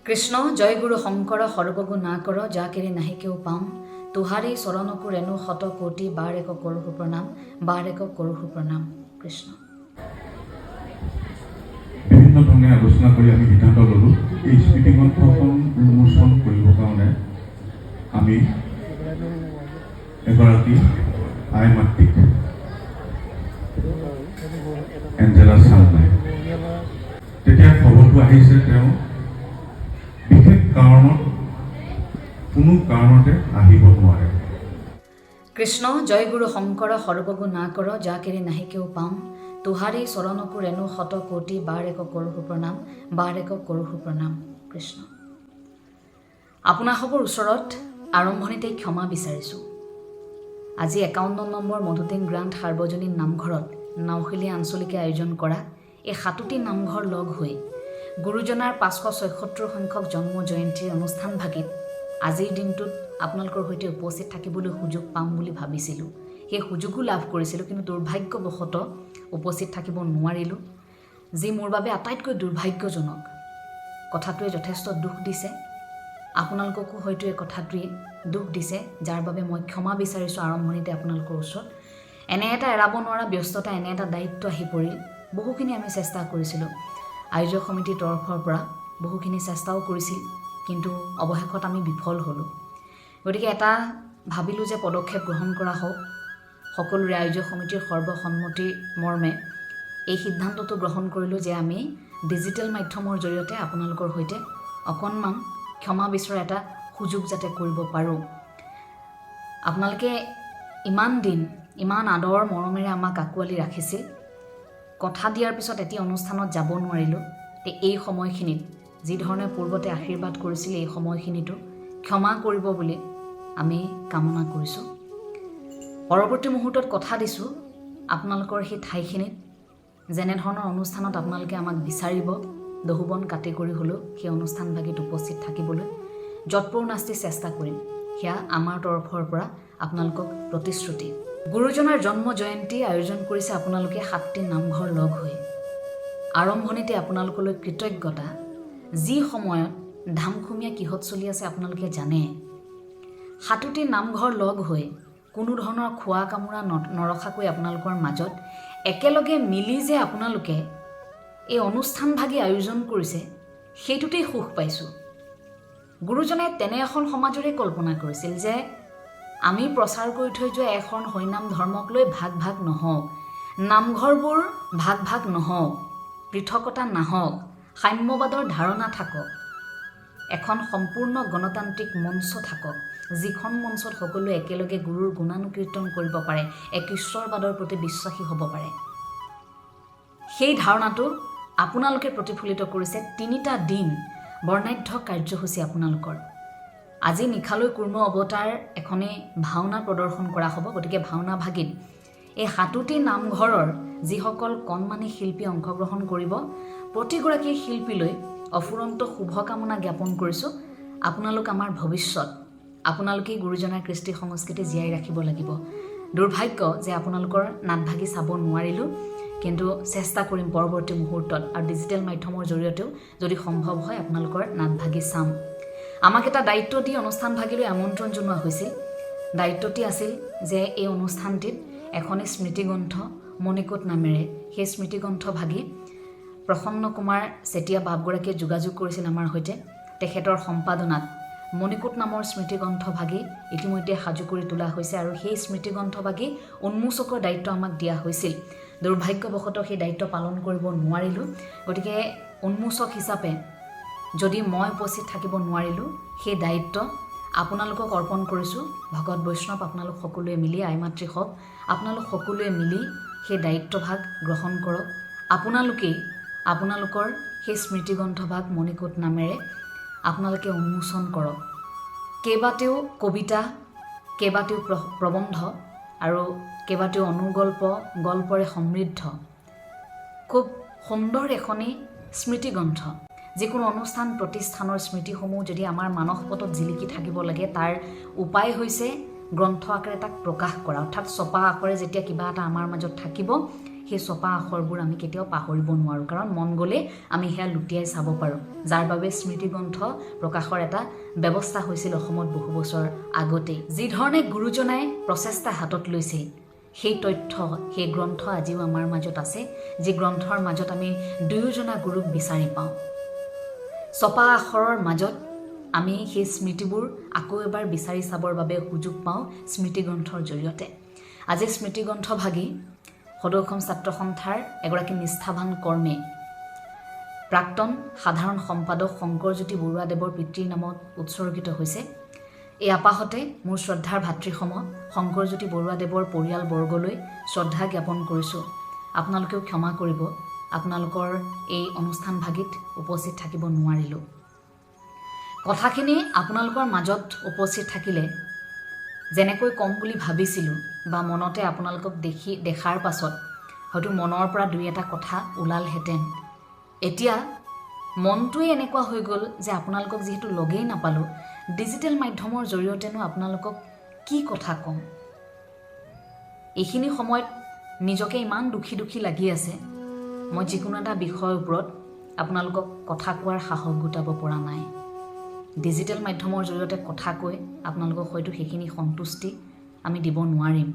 কৃষ্ণ জয় গুৰু শঙ্কৰ সৰ্বগু না কৰ যা কেৰি নাহি কেও পাম তুহাৰি চৰণকু ৰেণু শত কোটি বাৰ এক কৰোহু প্ৰণাম বাৰ এক কৰোহু প্ৰণাম কৃষ্ণ। বিভিন্ন ধৰণে আলোচনা কৰি আমি সিদ্ধান্ত ল'লোঁ এই স্মৃতিগ্ৰন্থখন উন্মোচন কৰিবৰ কাৰণে আমি এগৰাকী আই মাতৃক এঞ্জেলা চাংমাই তেতিয়া খবৰটো আহিছে তেওঁ বিশেষ কাৰণত কোনো কাৰণতে আহিব নোৱাৰে। কৃষ্ণ জয় গুৰু শঙ্কৰ সৰ্বগু না কৰ যা কেৰি নাহি কেও পাম তুহাৰি চৰণকু ৰেণু শত কোটি বাৰ এক কৰোহু প্ৰণাম বাৰ এক কৰোহু প্ৰণাম কৃষ্ণ। আপোনাসবৰ ওচৰত আৰম্ভণিতেই ক্ষমা বিচাৰিছোঁ। আজি 51 নম্বৰ মধুটিং গ্ৰান্থ সাৰ্বজনীন নামঘৰত নাওশিলী আঞ্চলিকে আয়োজন কৰা এই 7টি নামঘৰ লগ হৈ গুৰুজনাৰ 576 সংখ্যক জন্ম জয়ন্তীৰ অনুষ্ঠানভাগিত আজিৰ দিনটোত আপোনালোকৰ সৈতে উপস্থিত থাকিবলৈ সুযোগ পাম বুলি ভাবিছিলোঁ। সেই সুযোগো লাভ কৰিছিলোঁ, কিন্তু দুৰ্ভাগ্যবশতঃ উপস্থিত থাকিব নোৱাৰিলোঁ, যি মোৰ বাবে আটাইতকৈ দুৰ্ভাগ্যজনক। কথাটোৱে যথেষ্ট দুখ দিছে, আপোনালোককো হয়তো এই কথাটোৱে দুখ দিছে, যাৰ বাবে মই ক্ষমা বিচাৰিছোঁ আৰম্ভণিতে আপোনালোকৰ ওচৰত। এনে এটা এৰাব নোৱাৰা ব্যস্ততা, এনে এটা দায়িত্ব আহি পৰিল। বহুখিনি আমি চেষ্টা কৰিছিলোঁ, আয়োজক সমিতিৰ তৰফৰ পৰা বহুখিনি চেষ্টাও কৰিছিল, কিন্তু অৱশেষত আমি বিফল হ'লোঁ। গতিকে এটা ভাবিলোঁ যে পদক্ষেপ গ্ৰহণ কৰা হওক। সকলোৰে আয়োজক সমিতিৰ সৰ্বসন্মতিৰ মৰ্মে এই সিদ্ধান্তটো গ্ৰহণ কৰিলোঁ যে আমি ডিজিটেল মাধ্যমৰ জৰিয়তে আপোনালোকৰ সৈতে অকণমান ক্ষমা বিচৰা এটা সুযোগ যাতে কৰিব পাৰোঁ। আপোনালোকে ইমান দিন ইমান আদৰ মৰমেৰে আমাক আঁকোৱালি ৰাখিছিল। কথা দিয়াৰ পিছত এটি অনুষ্ঠানত যাব নোৱাৰিলোঁ। এই সময়খিনিত যিধৰণে পূৰ্বতে আশীৰ্বাদ কৰিছিল, এই সময়খিনিতো ক্ষমা কৰিব বুলি আমি কামনা কৰিছোঁ। পৰৱৰ্তী মুহূৰ্তত কথা দিছোঁ আপোনালোকৰ সেই ঠাইখিনিত যেনেধৰণৰ অনুষ্ঠানত আপোনালোকে আমাক বিচাৰিব, দহুবন কাটি কৰি হ'লেও সেই অনুষ্ঠানভাগিত উপস্থিত থাকিবলৈ যৎপৰো নাস্তি চেষ্টা কৰিম। সেয়া আমাৰ তৰফৰ পৰা আপোনালোকক প্ৰতিশ্ৰুতি। গুৰুজনাৰ জন্ম জয়ন্তী আয়োজন কৰিছে আপোনালোকে 7টি নামঘৰ লগ হৈ। আৰম্ভণিতে আপোনালোকলৈ কৃতজ্ঞতা। যি সময়ত ধামখুমীয়া কিহত চলি আছে আপোনালোকে জানে। 7টি নামঘৰ লগ হৈ কোনো ধৰণৰ খোৱা কামোৰা নৰখাকৈ আপোনালোকৰ মাজত একেলগে মিলি যে আপোনালোকে এই অনুষ্ঠানভাগি আয়োজন কৰিছে, সেইটোতেই সুখ পাইছোঁ। গুৰুজনাই তেনে এখন সমাজৰে কল্পনা কৰিছিল যে আমি প্ৰচাৰ কৰি থৈ যোৱা এখন হৰিনাম ধৰ্মক লৈ ভাগ ভাগ নহওক, নামঘৰবোৰ ভাগ ভাগ নহওক, পৃথকতা নাহক, সাম্যবাদৰ ধাৰণা থাকক, এখন সম্পূৰ্ণ গণতান্ত্ৰিক মঞ্চ থাকক, যিখন মঞ্চত সকলোৱে একেলগে গুৰুৰ গুণানুকীৰ্তন কৰিব পাৰে, এক ঈশ্বৰবাদৰ প্ৰতি বিশ্বাসী হ'ব পাৰে। সেই ধাৰণাটো আপোনালোকে প্ৰতিফলিত কৰিছে 3টা দিন বৰ্ণাঢ্য কাৰ্যসূচী আপোনালোকৰ। আজি নিশালৈ কুৰ্ম অৱতাৰ এখনেই ভাওনা প্ৰদৰ্শন কৰা হ'ব। গতিকে ভাওনা ভাগিত এই 7টি নামঘৰৰ যিসকল কণমানি শিল্পী অংশগ্ৰহণ কৰিব, প্ৰতিগৰাকী শিল্পীলৈ অফুৰন্ত শুভকামনা জ্ঞাপন কৰিছোঁ। আপোনালোক আমাৰ ভৱিষ্যত, আপোনালোকেই গুৰুজনাৰ কৃষ্টি সংস্কৃতি জীয়াই ৰাখিব লাগিব। দুৰ্ভাগ্য যে আপোনালোকৰ নাটভাগি চাব নোৱাৰিলোঁ, কিন্তু চেষ্টা কৰিম পৰৱৰ্তী মুহূৰ্তত আৰু ডিজিটেল মাধ্যমৰ জৰিয়তেও যদি সম্ভৱ হয় আপোনালোকৰ নাটভাগি চাম। আমাক এটা দায়িত্ব দি অনুষ্ঠানভাগিলৈ আমন্ত্ৰণ জনোৱা হৈছিল। দায়িত্বটি আছিল যে এই অনুষ্ঠানটিত এখনি স্মৃতিগ্ৰন্থ মণিকোট নামেৰে, সেই স্মৃতিগ্ৰন্থভাগি প্ৰসন্ন কুমাৰ চেতিয়া বাপগৰাকীয়ে যোগাযোগ কৰিছিল আমাৰ সৈতে। তেখেতৰ সম্পাদনাত মণিকোট নামৰ স্মৃতিগ্ৰন্থভাগি ইতিমধ্যে সাজু কৰি তোলা হৈছে আৰু সেই স্মৃতিগ্ৰন্থভাগি উন্মোচকৰ দায়িত্ব আমাক দিয়া হৈছিল। দুৰ্ভাগ্যবশতঃ সেই দায়িত্ব পালন কৰিব নোৱাৰিলোঁ। গতিকে উন্মোচক হিচাপে যদি মই উপস্থিত থাকিব নোৱাৰিলোঁ, সেই দায়িত্ব আপোনালোকক অৰ্পণ কৰিছোঁ। ভকত বৈষ্ণৱ আপোনালোক সকলোৱে মিলি, আই মাতৃ হওক, আপোনালোক সকলোৱে মিলি সেই দায়িত্বভাগ গ্ৰহণ কৰক। আপোনালোকেই আপোনালোকৰ সেই স্মৃতিগ্ৰন্থভাগ মণিকোট নামেৰে আপোনালোকে উন্মোচন কৰক। কেইবাটাও কবিতা, কেইবাটাও প্ৰবন্ধ আৰু কেইবাটাও অনুগল্প, গল্পৰে সমৃদ্ধ খুব সুন্দৰ এখনি স্মৃতিগ্ৰন্থ। যিকোনো অনুষ্ঠান প্ৰতিষ্ঠানৰ স্মৃতিসমূহ যদি আমাৰ মানসপটত জিলিকি থাকিব লাগে, তাৰ উপায় হৈছে গ্ৰন্থ আকাৰে তাক প্ৰকাশ কৰা, অৰ্থাৎ ছপা আখৰে যেতিয়া কিবা এটা আমাৰ মাজত থাকিব, সেই ছপা আখৰবোৰ আমি কেতিয়াও পাহৰিব নোৱাৰোঁ, কাৰণ মন গ'লে আমি সেয়া লুটিয়াই চাব পাৰোঁ, যাৰ বাবে স্মৃতিগ্ৰন্থ প্ৰকাশৰ এটা ব্যৱস্থা হৈছিল অসমত বহু বছৰ আগতেই। যিধৰণে গুৰুজনাই প্ৰচেষ্টা হাতত লৈছে, সেই তথ্য, সেই গ্ৰন্থ আজিও আমাৰ মাজত আছে, যি গ্ৰন্থৰ মাজত আমি দুয়োজনা গুৰুক বিচাৰি পাওঁ। ছপা আখৰৰ মাজত আমি সেই স্মৃতিবোৰ আকৌ এবাৰ বিচাৰি চাবৰ বাবে সুযোগ পাওঁ স্মৃতিগ্ৰন্থৰ জৰিয়তে। আজি স্মৃতিগ্ৰন্থভাগী সদৌ অসম ছাত্ৰ সন্থাৰ এগৰাকী নিষ্ঠাৱান কৰ্মী, প্ৰাক্তন সাধাৰণ সম্পাদক শংকৰজ্যোতি বৰুৱাদেৱৰ পিতৃৰ নামত উৎসৰ্গিত হৈছে। এই আপাহতে মোৰ শ্ৰদ্ধাৰ ভাতৃসম শংকৰজ্যোতি বৰুৱাদেৱৰ পৰিয়ালবৰ্গলৈ শ্ৰদ্ধা জ্ঞাপন কৰিছোঁ। আপোনালোকেও ক্ষমা কৰিব, আপোনালোকৰ এই অনুষ্ঠানভাগীত উপস্থিত থাকিব নোৱাৰিলোঁ। কথাখিনি আপোনালোকৰ মাজত উপস্থিত থাকিলে যেনেকৈ কম বুলি ভাবিছিলোঁ, বা মনতে আপোনালোকক দেখাৰ পাছত হয়তো মনৰ পৰা দুই এটা কথা ওলালহেঁতেন। এতিয়া মনটোৱে এনেকুৱা হৈ গ'ল যে আপোনালোকক যিহেতু লগেই নাপালোঁ, ডিজিটেল মাধ্যমৰ জৰিয়তেনো আপোনালোকক কি কথা ক'ম। এইখিনি সময়ত নিজকে ইমান দুখী লাগি আছে, মই যিকোনো এটা বিষয়ৰ ওপৰত আপোনালোকক কথা কোৱাৰ সাহস গোটাব পৰা নাই। ডিজিটেল মাধ্যমৰ জৰিয়তে কথা কৈ আপোনালোকক হয়তো সেইখিনি সন্তুষ্টি আমি দিব নোৱাৰিম।